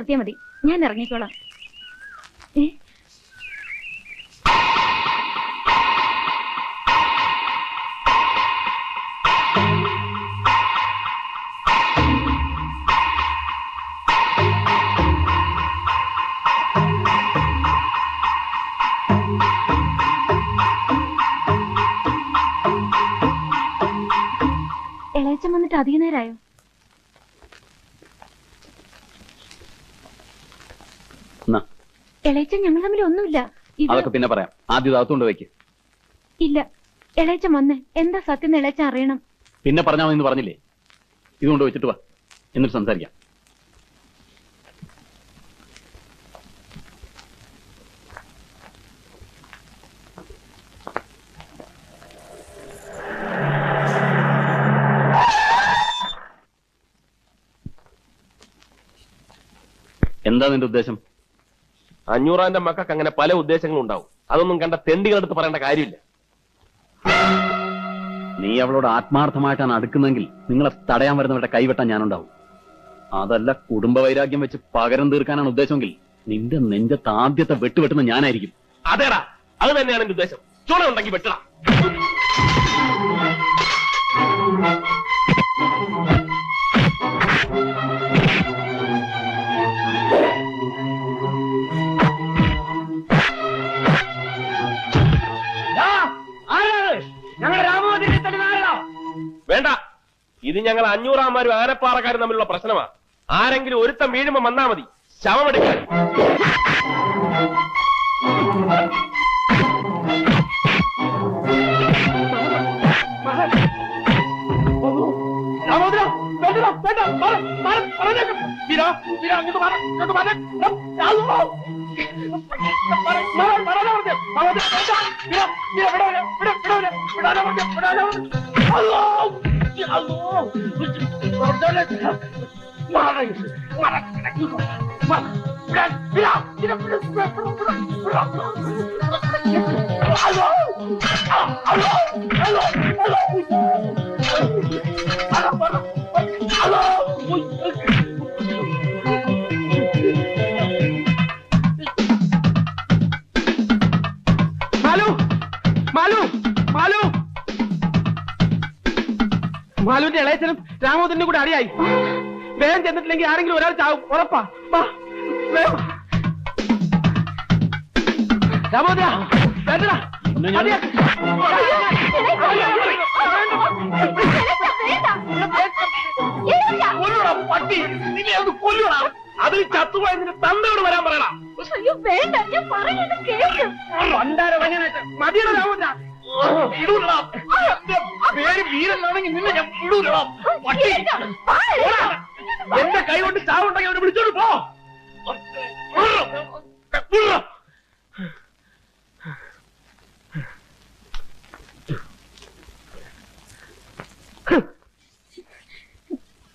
നിർത്തിയാ മതി, ഞാൻ ഇറങ്ങിക്കോളാം. ഇളയച്ചൻ വന്നിട്ട് അധിക നേരായോ? ഇളയച്ചൻ ഞങ്ങൾ തമ്മിൽ ഒന്നുമില്ല. അതൊക്കെ പിന്നെ പറയാം, ആദ്യം അകത്തുകൊണ്ട് വെക്ക്. ഇല്ല, ഇളയച്ചൻ വന്നേ, എന്താ സത്യം ഇളയച്ചൻ അറിയണം. പിന്നെ പറഞ്ഞാൽ മതി എന്ന് പറഞ്ഞില്ലേ? ഇതുകൊണ്ട് വെച്ചിട്ട് വാ, എന്നിട്ട് സംസാരിക്കാം. എന്താ നിന്റെ ഉദ്ദേശം? അഞ്ഞൂറാന്റെ മക്കൾക്ക് അങ്ങനെ പല ഉദ്ദേശങ്ങളും ഉണ്ടാവും. അതൊന്നും കണ്ട തെണ്ടികളെടുത്ത് പറയേണ്ട കാര്യമില്ല. നീ അവളോട് ആത്മാർത്ഥമായിട്ടാണ് അടുക്കുന്നെങ്കിൽ നിങ്ങളെ തടയാൻ വരുന്നവരുടെ കൈവെട്ടാൻ ഞാനുണ്ടാവും. അതല്ല കുടുംബ വൈരാഗ്യം വെച്ച് പകരം തീർക്കാനാണ് ഉദ്ദേശമെങ്കിൽ നിന്റെ നെഞ്ചത്ത് ആദ്യത്തെ വെട്ടുവെട്ടുന്ന ഞാനായിരിക്കും. അതേടാ, അത് തന്നെയാണ് എന്റെ ഉദ്ദേശം. ചുണ ഉണ്ടെങ്കിൽ വെട്ടണം. വേണ്ട, ഇത് ഞങ്ങൾ അഞ്ഞൂറാമാരും ആനപ്പാറക്കാരും തമ്മിലുള്ള പ്രശ്നമാണ്. ആരെങ്കിലും ഒരുത്തം വീഴുമ്പോ വന്നാ മതി ശവമെടുക്കാൻ. മാലുവിന്റെ ഇളയച്ചനും രാമോദരനും കൂടെ അടിയായി. വേഗം ചെന്നിട്ടില്ലെങ്കിൽ ആരെങ്കിലും ഒരാൾ ചാവും, ഉറപ്പാ. രാമോദര പട്ടി, നിന്നെ അത് കൊല്ലൂടാ. അതിൽ ചത്തുപോയ നിന്റെ തന്തയോട് വരാൻ പറയണം. മതിയുടെ രാമോദര, പേര് വീരനാണെങ്കിൽ നിന്നെ ഞാൻ വിടൂലടാ. എന്റെ കൈ കൊണ്ട് ചാവുണ്ടെങ്കിൽ അവനെ വിളിച്ചോണ്ട് പോ.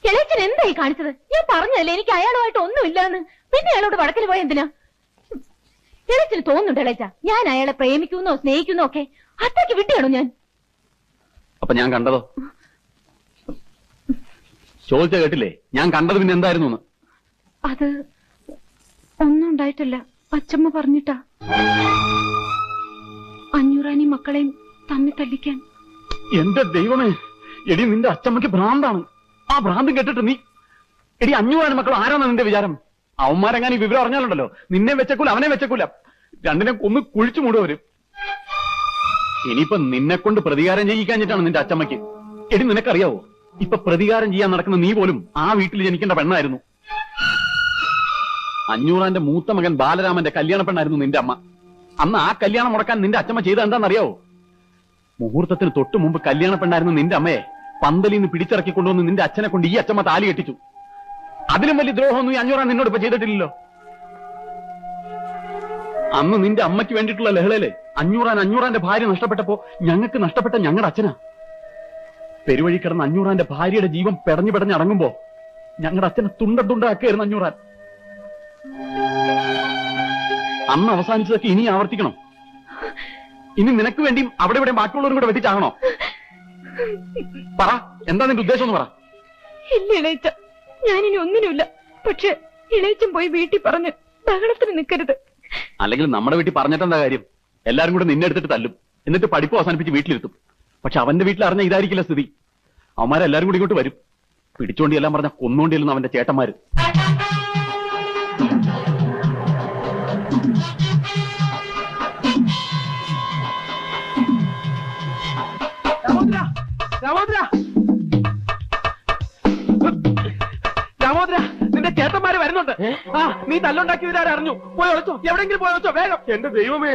ഇളയച്ചൻ എന്തായി കാണിച്ചത്? ഞാൻ പറഞ്ഞതല്ലേ എനിക്ക് അയാളുമായിട്ട് ഒന്നുമില്ലാന്ന്. പിന്നെ അയാളോട് വടക്കിന് പോയ എന്തിനാ? ഇളയച്ചന് തോന്നുന്നുണ്ട് ഇളയച്ച ഞാൻ അയാളെ പ്രേമിക്കുന്നോ സ്നേഹിക്കുന്നോ ഒക്കെ. അത്രയ്ക്ക് വിട്ടുകയാണോ ഞാൻ? അപ്പൊ ഞാൻ കണ്ടതോ? ചോദിച്ച കേട്ടില്ലേ? ഞാൻ കണ്ടത് പിന്നെ എന്തായിരുന്നു? അത് ഒന്നും ഉണ്ടായിട്ടില്ല, അച്ചമ്മ പറഞ്ഞിട്ടാ. അഞ്ഞൂറാനി മക്കളെയും തമ്മിൽ തല്ലിക്കാൻ. എന്റെ ദൈവമേ, എടി നിന്റെ അച്ചമ്മയ്ക്ക് ഭ്രാന്താണ്. ആ ഭ്രാന്തും കേട്ടിട്ട് നീ എടി അഞ്ഞൂറാനി മക്കൾ ആരാണ് നിന്റെ വിചാരം? അവന്മാരെങ്ങനെ ഈ വിവരം അറിഞ്ഞാലുണ്ടല്ലോ, നിന്നെ വെച്ചക്കൂല അവനെ വെച്ചക്കൂല, രണ്ടിനെ കൊന്ന് കുഴിച്ചു മൂടുവരും. ഇനിയിപ്പൊ നിന്നെ കൊണ്ട് പ്രതികാരം ചെയ്യിക്കാഞ്ഞിട്ടാണ് നിന്റെ അച്ചമ്മയ്ക്ക്. എടി നിനക്കറിയാവോ, ഇപ്പൊ പ്രതികാരം ചെയ്യാൻ നടക്കുന്ന നീ പോലും ആ വീട്ടിൽ ജനിക്കേണ്ട പെണ്ണായിരുന്നു. അഞ്ഞൂറാന്റെ മൂത്ത മകൻ ബാലരാമന്റെ കല്യാണ പെണ്ണായിരുന്നു നിന്റെ അമ്മ. അന്ന് ആ കല്യാണം മുടക്കാൻ നിന്റെ അച്ചമ്മ ചെയ്ത എന്താണെന്നറിയാവോ? മുഹൂർത്തത്തിന് തൊട്ടു മുമ്പ് കല്യാണ പെണ്ണായിരുന്നു നിന്റെ അമ്മയെ പന്തലിൽ നിന്ന് പിടിച്ചിറക്കി കൊണ്ടുവന്ന് നിന്റെ അച്ഛനെ കൊണ്ട് ഈ അച്ചമ്മ താലി കെട്ടിച്ചു. അതിലും വലിയ ദ്രോഹമൊന്നും ഈ അഞ്ഞൂറാൻ നിന്നോട് ഇപ്പൊ ചെയ്തിട്ടില്ലല്ലോ. അന്ന് നിന്റെ അമ്മയ്ക്ക് വേണ്ടിയിട്ടുള്ള ലഹളയില് അഞ്ഞൂറാന്റെ ഭാര്യ നഷ്ടപ്പെട്ടപ്പോ ഞങ്ങൾക്ക് നഷ്ടപ്പെട്ട ഞങ്ങളുടെ അച്ഛനാ. പെരുവഴി കിടന്ന അഞ്ഞൂറാന്റെ ഭാര്യയുടെ ജീവൻ പെടഞ്ഞു പെടഞ്ഞടങ്ങുമ്പോ ഞങ്ങളുടെ അച്ഛനെ തുണ്ടുണ്ടാക്കിയായിരുന്നു അഞ്ഞൂറാൻ. അന്ന് അവസാനിച്ചതൊക്കെ ഇനി ആവർത്തിക്കണം. ഇനി നിനക്ക് വേണ്ടിയും അവിടെ ഇവിടെ ബാക്കിയുള്ളവരും കൂടെ വെട്ടിച്ചാകണോ? പറ, എന്താ നിന്റെ ഉദ്ദേശം എന്ന് പറ. ഇല്ല ഇളയച്ച, ഞാനിനി ഒന്നിനുമില്ല. പക്ഷെ ഇളയച്ചും പോയി വീട്ടിൽ പറഞ്ഞ് ബഹളത്തിന് നിൽക്കരുത്. അല്ലെങ്കിൽ നമ്മുടെ വീട്ടിൽ പറഞ്ഞിട്ടെന്താ കാര്യം? എല്ലാരും കൂടെ നിന്നെ എടുത്തിട്ട് തല്ലും, എന്നിട്ട് പഠിപ്പ് അവസാനിപ്പിച്ച് വീട്ടിലിരുത്തും. പക്ഷെ അവന്റെ വീട്ടിൽ അറിഞ്ഞ ഇതായിരിക്കില്ല സ്ഥിതി. അവന്മാരെല്ലാരും കൂടി ഇങ്ങോട്ട് വരും. പിടിച്ചോണ്ടി എല്ലാം പറഞ്ഞ കൊന്നോണ്ടിയെല്ലാം അവന്റെ ചേട്ടന്മാര്. രാമോദ്ര, നിന്റെ ചേട്ടന്മാര് വരുന്നുണ്ട്. ആ, നീ തല്ലുണ്ടാക്കിയവരാരെ അറിഞ്ഞു. പോയി ഒളിച്ചോ, എവിടെയെങ്കിലും പോയി ഒളിച്ചോ വേഗം. എന്റെ ദൈവമേ,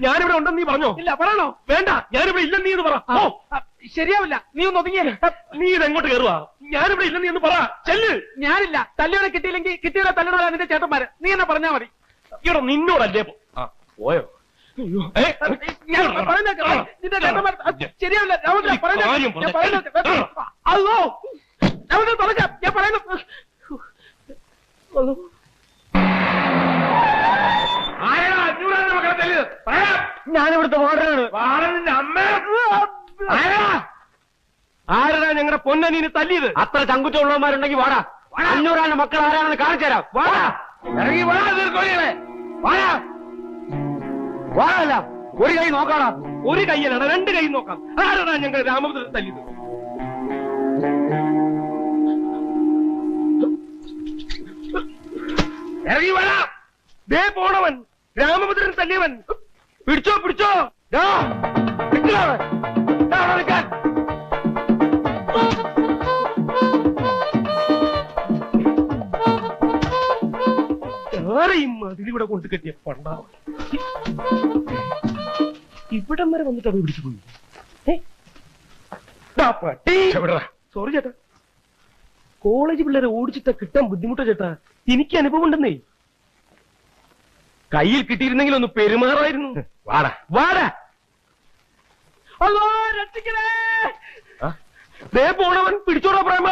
ഞാനിവിടെ ഉണ്ടെന്ന് നീ പറഞ്ഞോ? ഇല്ല, പറയണോ? വേണ്ട, ഞാനിവിടെ ഇല്ലെന്ന് നീ എന്ന് പറ. ശരിയാവില്ല, നീ ഒന്ന് ഒതുങ്ങിയേ. നീ ഇതെങ്ങോട്ട് കയറുവാ? ഞാനിവിടെ ഇല്ലെന്ന് നീ എന്ന് പറ. ചെല്ല്. ഞാനില്ല. തല്ലുകളെ കിട്ടിയില്ലെങ്കിൽ കിട്ടിയുടെ തല്ലുകളാ നിന്റെ ചേട്ടന്മാര്. നീ എന്നെ പറഞ്ഞാ മതി. ഇവിടെ നിന്നോടല്ലേ പോയോ? ശരിയാവില്ല. അല്ലോ, ഞാൻ പറയുന്നു. ഞാനിവിടുത്തെ വാർഡനാണ്. ആരാ ഞങ്ങളുടെ പൊന്നനീന് തല്ലിയത്? അത്ര ചങ്കുറ്റുള്ളവന്മാരുണ്ടെങ്കിൽ വാടാ. 500 മക്കൾ ആരാണെന്ന് കാണിച്ചു തരാം. വാടാ, ഇറങ്ങി വാടാ. തീർക്കോളികളെ വാടാ. വാടല്ല, ഒരു കൈ നോക്കാടാ. ഒരു കൈയല്ല, 2 കൈ നോക്കാം. ആരാണ് ഞങ്ങൾ രാമപുത്രൻ തല്ലിയത്? ഇറങ്ങി വരാ. ദേ പോണവൻ, രാമപുത്രൻ തല്ലിയവൻ. പിടിച്ചോ പിടിച്ചോ. അതിലൂടെ കൊണ്ട് കെട്ടിയ പണ്ടാവ ഇവിടം വരെ വന്നിട്ട് അത് പിടിച്ചു പോയി. സോറി ചേട്ടാ, കോളേജ് പിള്ളേരെ ഓടിച്ചിട്ടാ കിട്ടാൻ ബുദ്ധിമുട്ടോ ചേട്ടാ. എനിക്ക് അനുഭവം ഉണ്ടെന്നേ. കയ്യിൽ കിട്ടിയിരുന്നെങ്കിൽ ഒന്ന് പെരുമാറായിരുന്നു. വാടാ വാടാ. ദേ പോണവൻ. പിടിച്ചോടാ പ്രേമ.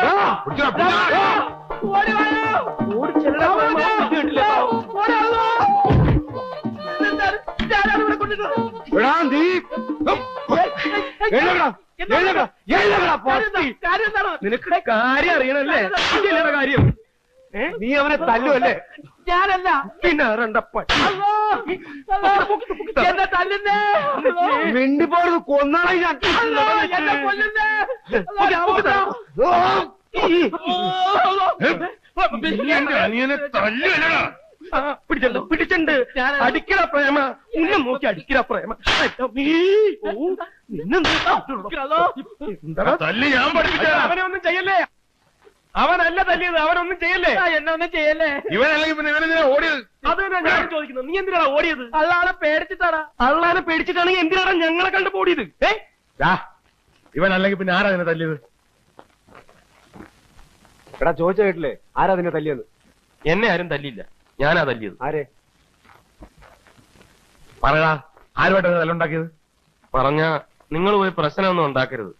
നിനക്ക് കാര്യം അറിയണല്ലേ? കാര്യം നീ അവനെ തല്ലുമല്ലേ? ഞാനല്ല, പിന്നെ മിണ്ടിപ്പോഴും കൊന്നാളെ ഞാൻ. പിടിച്ചിട്ടുണ്ട്. അടിക്കട പ്രേമ, ഉന്നെ നോക്കി അടിക്കട പ്രേമ. അവനെ ഒന്നും ചെയ്യല്ലേ. അവനല്ല തല്ലിയത്, അവനൊന്നും ചെയ്യല്ലേ. എന്നെ ഒന്നും ചെയ്യല്ലേ. ഇവനല്ലെങ്കിൽ പിന്നെ ഇവനെന്തിനാ ഓടിയത്? അത് തന്നെ ഞാൻ ചോദിക്കുന്നത്. നീ എന്തിനാണ് ഓടിയത്? അള്ളാനെ പേടിച്ചിട്ടാണ്. അള്ളാനെ പേടിച്ചിട്ടാണെങ്കിൽ എന്തിനാണ് ഞങ്ങളെ കണ്ട് ഓടിയത്? ഇവനല്ലെങ്കിൽ പിന്നെ ആരാ നിന്നെ തല്ലിയത്? എടാ ചോദിച്ച കേട്ടില്ലേ, ആരാ നിന്നെ തല്ലിയത്? എന്നെ ആരും തല്ലിയില്ല, ഞാനാ തല്ലിയത്. ആരെ പറയാ? ആരുമായിട്ടാണ് തല്ലുണ്ടാക്കിയത്? പറഞ്ഞ നിങ്ങൾ പോയി പ്രശ്നമൊന്നും ഉണ്ടാക്കരുത്.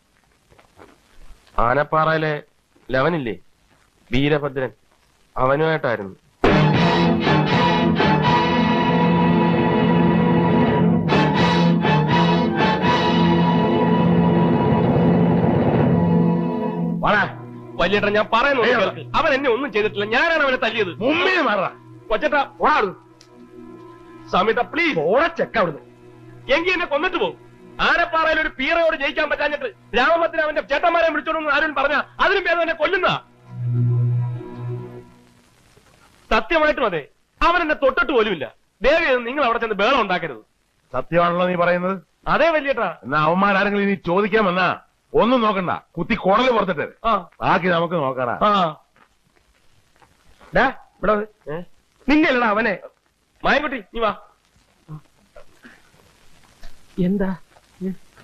ആനപ്പാറയിലെ ലവനില്ലേ, വീരഭദ്രൻ, അവനുമായിട്ടായിരുന്നു. വലിയേട്ടൻ, ഞാൻ പറയുന്നു, അവൻ എന്നെ ഒന്നും ചെയ്തിട്ടില്ല. ഞാനാണ് അവനെ തല്ലിയത്. മുമ്പേ മാറാ കൊച്ചേട്ടാ. സമിത പ്ലീസ് ചെക്ക അവിടുന്ന്. എങ്കിൽ എന്നെ കൊന്നിട്ട് പോകും. ആനപ്പാറയിൽ ഒരു പീറയോട് ജയിക്കാൻ പറ്റാഞ്ഞിട്ട് രാമഭദ്രൻ അവന്റെ ചേട്ടന്മാരെ വിളിച്ചോണ്ടെന്ന് ആരും പറഞ്ഞ അതിനും പേര് എന്നെ കൊല്ലുന്ന. സത്യമായിട്ടും അതെ, അവൻ എന്നെ തൊട്ടിട്ട് പോലുമില്ല. ദേവി, നിങ്ങൾ അവിടെ ചെന്ന് ബേളം ഉണ്ടാക്കരുത്. സത്യമാണല്ലോ നീ പറയുന്നത്? അതേ വലിയേട്ടാ. എന്നാ അവന്മാരാരെങ്കിലും ഇനി ചോദിക്കാൻ വന്നാ ഒന്നും നോക്കണ്ട, കുത്തി കുടല് പുറത്തിട്ട് ബാക്കി നമുക്ക് നോക്കാറാ. നിന്നെ അല്ലടാ അവനെ. മായൻകുട്ടി, നീ വാ. എന്താ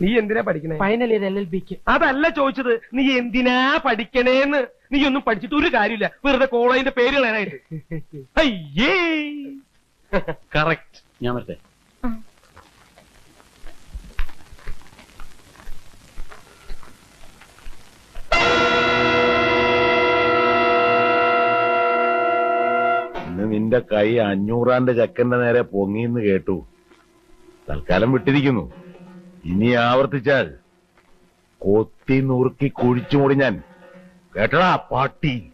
നീ എന്തിനാ പഠിക്കണേ? ഫൈനൽ ഇയർ LLBക്ക്. അതല്ല ചോദിച്ചത്, നീ എന്തിനാ പഠിക്കണേന്ന്. നീ ഒന്നും പഠിച്ചിട്ട് ഒരു കാര്യമില്ല, വെറുതെ കോളേജിന്റെ പേര് കളയാനായിട്ട്. അയ്യേ, കറക്റ്റ്. ഞാൻ വരട്ടെ. നിന്റെ കൈ 500 ചെക്കന്റെ നേരെ പൊങ്ങിന്ന് കേട്ടു. തൽക്കാലം വിട്ടിരിക്കുന്നു. ഇനി ആവർത്തിച്ചാൽ കൊത്തി നുറുക്കി കുഴിച്ചുമൂടി ഞാൻ. കേട്ടടാ പാട്ടി.